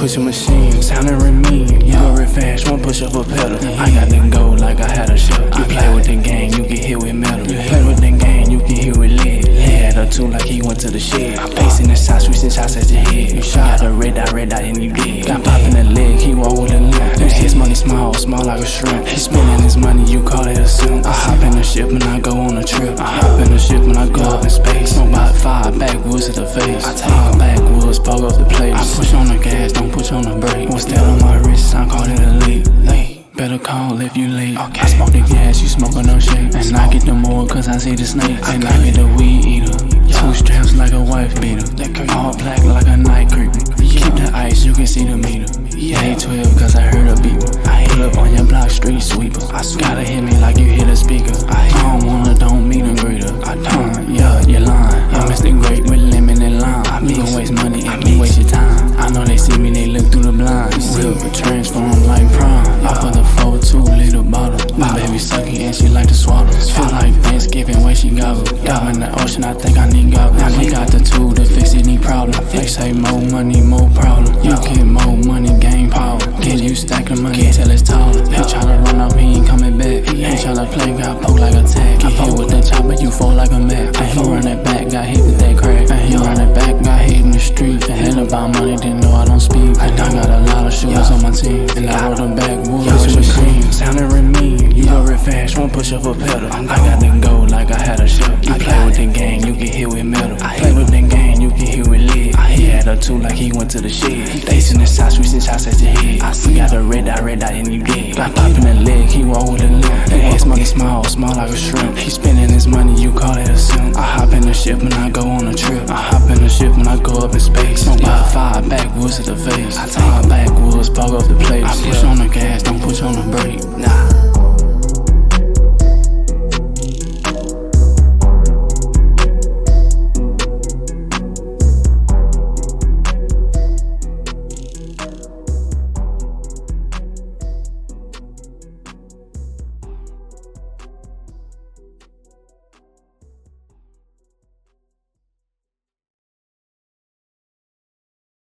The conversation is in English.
push a machine, sounding me. You go real fast, one push of a pedal. I got the gold like I had a shell. You play with the gang, you get hit with metal. You play with the gang, you get hit with lead. He had a tool like he went to the shed. Facing the shots, switching shots at your head. You shot a red dot, and you dead. Got pop in the leg, he walk with a limp. His money small like a shrimp. He spending his money, you call it a simp. I hop in the ship and I go on a trip. I hop in the ship and I go up in space. Smoke about 5 backwoods to the face. I take backwoods, poke up the place. I push on the gas, don't push on the brake. One step on my wrist, I call it a late. Better call if you late. I smoke the gas, you smoking no shake. And I get the more cause I see the snake. And I get the weed eater. 2 straps like a wife beater. All black like a night creeper. Keep the ice, you can see the meter. A12 cause I heard a beeper. I pull up on your block, street sweeper. Gotta hit me like you hit a speaker. I don't wanna, don't meet a greeter. I don't, yeah, you're lying. I mix the grape with lemon and lime. You gon' waste money and you waste your time. I know they see me, they look through the blinds. Real but transform like prime. I put the 4-2 liter bottle. My baby sucky and she like to swallow. Feel like Thanksgiving when she gobble. Dive in the ocean, I think I need goggles. I got the tool to fix any problem. They say more money, more problem. You get more money, gain power. Can you stack the money till it's taller? He tryna run up, he ain't coming back. He tryna play, got poke like a tag. I hit with that chopper, you fall like a mat. And he run that back, got hit with that crack. And he run that back, got hit in the street. And hell about money, didn't know I don't speak. And I got a lot of shooters on my team. And I rode them backwoods, push a machine, sounding me. You go real fast, one push of a pedal. I got the gold like I had a shell. You play with the gang, you get hit with metal. Play with the gang, you get hit with lead. He had a tool like he went to the shed. Facing the shots, switching shots at your head. I got a red dot, and you dead. Got pop in the leg, he walk with a limp. His money small like a shrimp. He spending his money, you call it a simp. I hop in the ship and I go on a trip. I hop in the ship and I go up in space. Smoke about 5 backwoods to the face. I take backwoods, poke up the place. I push on the gas, don't push on the brake. Nah.